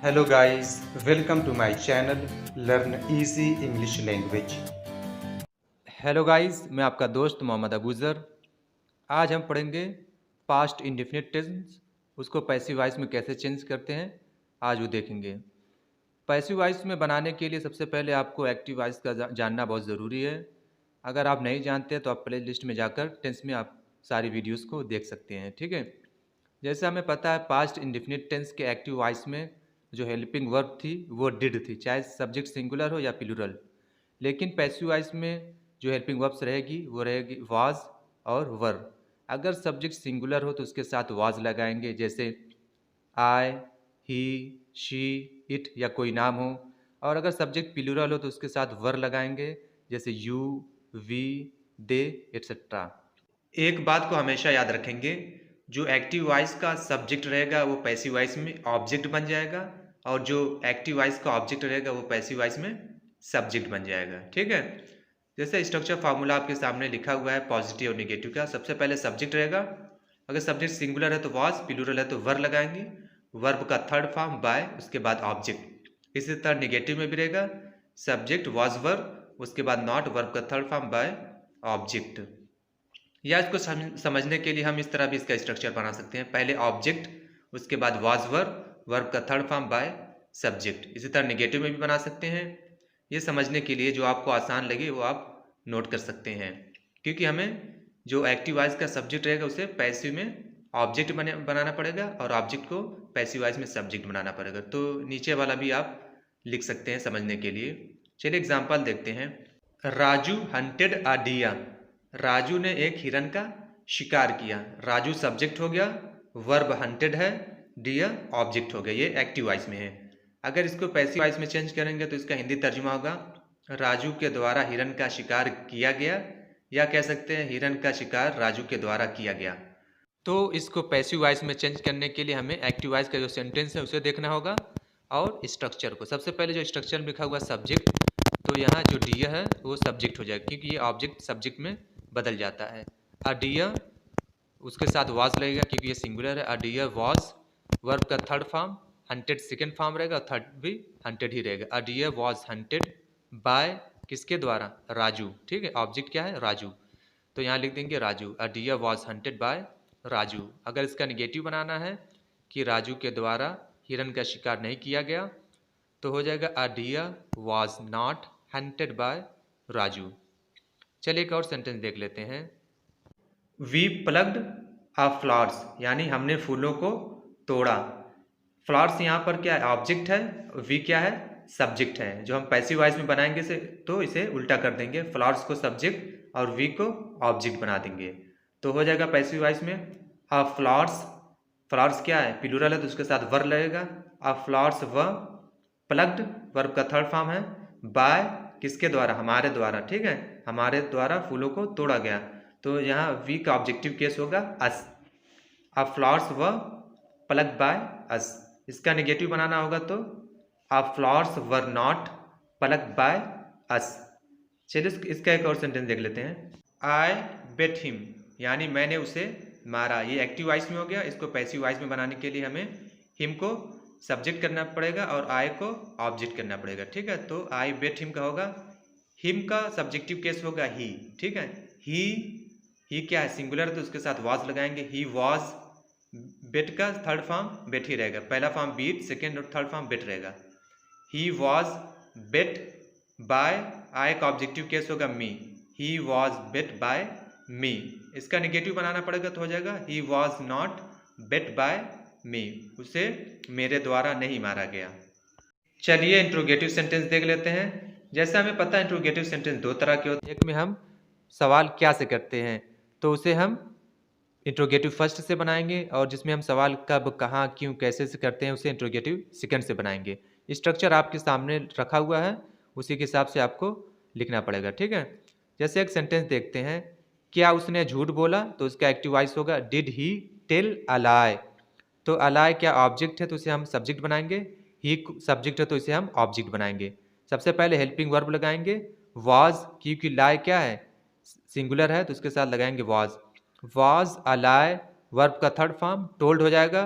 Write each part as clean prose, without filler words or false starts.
Hello guys, welcome to my channel learn easy English language. Hello guys, मैं आपका दोस्त मोहम्मद अबूज़र। आज हम पढ़ेंगे पास्ट इंडेफिनिट टेंस, उसको पैसिव वॉइस में कैसे चेंज करते हैं, आज वो देखेंगे। पैसिव वॉइस में बनाने के लिए सबसे पहले आपको एक्टिव वॉइस का जानना बहुत ज़रूरी है। अगर आप नहीं जानते तो आप प्ले लिस्ट में जाकर टेंस में आप सारी वीडियोज़ को देख सकते हैं, ठीक है। जैसे हमें पता है पास्ट इंडेफिनिट टेंस के एक्टिव वॉइस में जो हेल्पिंग वर्ब थी वो डिड थी, चाहे सब्जेक्ट सिंगुलर हो या प्लूरल। लेकिन पैसिव वॉइस में जो हेल्पिंग वर्ब्स रहेगी वो रहेगी वाज और वर। अगर सब्जेक्ट सिंगुलर हो तो उसके साथ वाज लगाएंगे, जैसे आई, ही, शी, इट या कोई नाम हो। और अगर सब्जेक्ट प्लूरल हो तो उसके साथ वर लगाएंगे, जैसे यू, वी, दे एट्सेट्रा। एक बात को हमेशा याद रखेंगे, जो एक्टिव वॉइस का सब्जेक्ट रहेगा वो पैसिव वॉइस में ऑब्जेक्ट बन जाएगा, और जो एक्टिव वॉइस का ऑब्जेक्ट रहेगा वो पैसिव वॉइस में सब्जेक्ट बन जाएगा, ठीक है। जैसे स्ट्रक्चर फार्मूला आपके सामने लिखा हुआ है पॉजिटिव और निगेटिव का। सबसे पहले सब्जेक्ट रहेगा, अगर सब्जेक्ट सिंगुलर है तो वाज, प्लूरल है तो वर लगाएंगे, वर्ब का थर्ड फॉर्म बाय, उसके बाद ऑब्जेक्ट। इसी तरह निगेटिव में भी रहेगा, सब्जेक्ट वाज वर, उसके बाद नॉट, वर्ब का थर्ड फॉर्म बाय, ऑब्जेक्ट। या इसको समझने के लिए हम इस तरह भी इसका स्ट्रक्चर बना सकते हैं, पहले ऑब्जेक्ट, उसके बाद वाज वर, वर्ब का थर्ड फॉर्म बाय, सब्जेक्ट। इसी तरह नेगेटिव में भी बना सकते हैं। ये समझने के लिए जो आपको आसान लगे वो आप नोट कर सकते हैं, क्योंकि हमें जो एक्टिव वॉइस का सब्जेक्ट रहेगा उसे पैसिव में ऑब्जेक्ट बनाना पड़ेगा और ऑब्जेक्ट को पैसिव वॉइस में सब्जेक्ट बनाना पड़ेगा। तो नीचे वाला भी आप लिख सकते हैं समझने के लिए। चलिए एग्जाम्पल देखते हैं। राजू हंटेड अ डियर, राजू ने एक हिरन का शिकार किया। राजू सब्जेक्ट हो गया, वर्ब हंटेड है, डियर ऑब्जेक्ट हो गया। ये एक्टिव वॉइस में है। अगर इसको पैसिव वॉइस में चेंज करेंगे तो इसका हिंदी तर्जुमा होगा राजू के द्वारा हिरन का शिकार किया गया, या कह सकते हैं हिरन का शिकार राजू के द्वारा किया गया। तो इसको पैसिव वॉइस में चेंज करने के लिए हमें एक्टिव वॉइस का जो सेंटेंस है उसे देखना होगा और स्ट्रक्चर को। सबसे पहले जो स्ट्रक्चर में लिखा हुआ सब्जेक्ट, तो यहाँ जो डियर है वो सब्जेक्ट हो जाएगा, क्योंकि ये ऑब्जेक्ट सब्जेक्ट में बदल जाता है। अ डियर, उसके साथ वाज लगेगा क्योंकि ये सिंगुलर है। अ डियर वाज, वर्ब का third form, hunted second form रहेगा, थर्ड भी हंटेड ही रहेगा। A deer was hunted by, किसके द्वारा, राजू, ठीक है। ऑब्जेक्ट क्या है, राजू, तो यहाँ लिख देंगे Raju. A deer was hunted by Raju. अगर इसका निगेटिव बनाना है कि राजू के द्वारा हिरन का शिकार नहीं किया गया, तो हो जाएगा a deer was not hunted by Raju. चलिए एक और सेंटेंस देख लेते हैं। वी प्लग्ड अ फ्लावर्स, यानी हमने फूलों को तोड़ा। फ्लावर्स यहाँ पर क्या है, ऑब्जेक्ट है, वी क्या है, सब्जेक्ट है। जो हम पैसिव वॉइस में बनाएंगे से तो इसे उल्टा कर देंगे, फ्लावर्स को सब्जेक्ट और वी को ऑब्जेक्ट बना देंगे। तो हो जाएगा पैसिव वॉइस में अ फ्लावर्स, फ्लावर्स क्या है, प्लूरल है तो उसके साथ वर लगेगा। अ फ्लावर्स व प्लग्ड, वर्ब का थर्ड फॉर्म है, बाय, किसके द्वारा, हमारे द्वारा, ठीक है, हमारे द्वारा फूलों को तोड़ा गया। तो यहाँ वी का ऑब्जेक्टिव केस होगा us. A flowers were plucked by us. इसका नेगेटिव बनाना होगा तो a flowers were not plucked by us. चलिए इसका एक और सेंटेंस देख लेते हैं। आई बेट हिम, यानी मैंने उसे मारा। ये एक्टिव वॉइस में हो गया। इसको पैसिव वॉइस में बनाने के लिए हमें हिम को सब्जेक्ट करना पड़ेगा और आई को ऑब्जेक्ट करना पड़ेगा, ठीक है। तो आई बेट हिम का होगा, हिम का सब्जेक्टिव केस होगा ही, ठीक है। ही क्या है, सिंगुलर, तो उसके साथ वाज लगाएंगे। ही वाज, बेट का थर्ड फॉर्म बेट ही रहेगा, पहला फॉर्म बीट, सेकेंड और थर्ड फॉर्म बेट रहेगा। ही वाज बेट बाय, आई का ऑब्जेक्टिव केस होगा मी, ही वाज बेट बाय मी। इसका नेगेटिव बनाना पड़ेगा तो हो जाएगा he was not beat by me, उसे मेरे द्वारा नहीं मारा गया। चलिए इंट्रोगेटिव सेंटेंस देख लेते हैं। जैसे हमें पता है इंट्रोगेटिव सेंटेंस दो तरह के होते हैं। एक में हम सवाल क्या से करते हैं तो उसे हम इंट्रोगेटिव फर्स्ट से बनाएंगे, और जिसमें हम सवाल कब, कहाँ, क्यों, कैसे से करते हैं उसे इंट्रोगेटिव सेकंड से बनाएंगे। स्ट्रक्चर आपके सामने रखा हुआ है, उसी के हिसाब से आपको लिखना पड़ेगा, ठीक है। जैसे एक सेंटेंस देखते हैं, क्या उसने झूठ बोला, तो उसका एक्टिव वॉइस होगा डिड ही टेल अ लाई। तो अ लाई क्या ऑब्जेक्ट है तो इसे हम सब्जेक्ट बनाएंगे, ही सब्जेक्ट है तो इसे हम ऑब्जेक्ट बनाएंगे। सबसे पहले हेल्पिंग वर्ब लगाएंगे वाज, क्योंकि लाई क्या है, सिंगुलर है तो उसके साथ लगाएंगे was. Was a lie, verb का थर्ड फॉर्म टोल्ड हो जाएगा,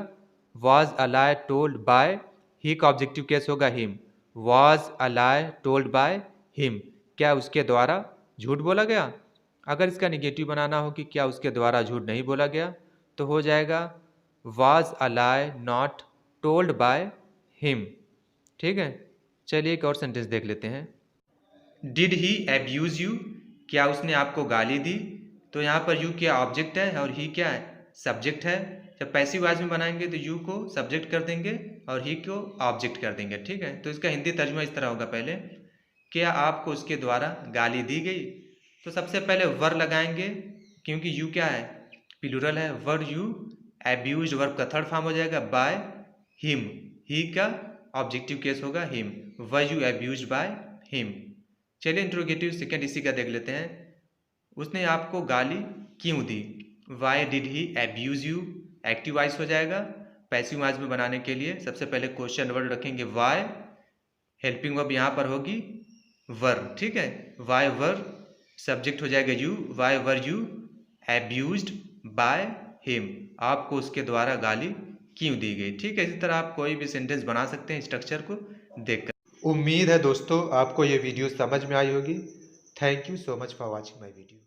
was a lie told by he का ऑब्जेक्टिव केस होगा him. Was a lie told by him, क्या उसके द्वारा झूठ बोला गया। अगर इसका निगेटिव बनाना हो कि क्या उसके द्वारा झूठ नहीं बोला गया, तो हो जाएगा was a lie not told by him. ठीक है, चलिए एक और सेंटेंस देख लेते हैं। डिड ही एब्यूज यू, क्या उसने आपको गाली दी। तो यहाँ पर यू क्या ऑब्जेक्ट है और ही क्या है, सब्जेक्ट है। जब पैसिव वॉइस में बनाएंगे तो यू को सब्जेक्ट कर देंगे और ही को ऑब्जेक्ट कर देंगे। ठीक है, तो इसका हिंदी तर्जुमा इस तरह होगा। पहले, क्या आपको उसके द्वारा गाली दी गई। तो सबसे पहले वर लगाएंगे, क्योंकि यू क्या है, प्लूरल है। वर यू एब्यूज वर्ब का थर्ड फॉर्म हो जाएगा बाय हिम, ही का ऑब्जेक्टिव केस होगा him. Were you abuse by him. चलिए इंट्रोगेटिव सेकेंड इसी का देख लेते हैं। उसने आपको गाली क्यों दी। Why did he abuse you, active voice हो जाएगा। पैसिव वॉइस में बनाने के लिए सबसे पहले क्वेश्चन वर्ड रखेंगे वाई, हेल्पिंग वर्ब यहाँ पर होगी वर। ठीक है, वाई वर, सब्जेक्ट हो जाएगा you. Why were you abused by him, आपको उसके द्वारा गाली क्यों दी गई। ठीक है, इसी तरह आप कोई भी सेंटेंस बना सकते हैं स्ट्रक्चर को देखकर। उम्मीद है दोस्तों आपको ये वीडियो समझ में आई होगी। Thank you so much for watching my video.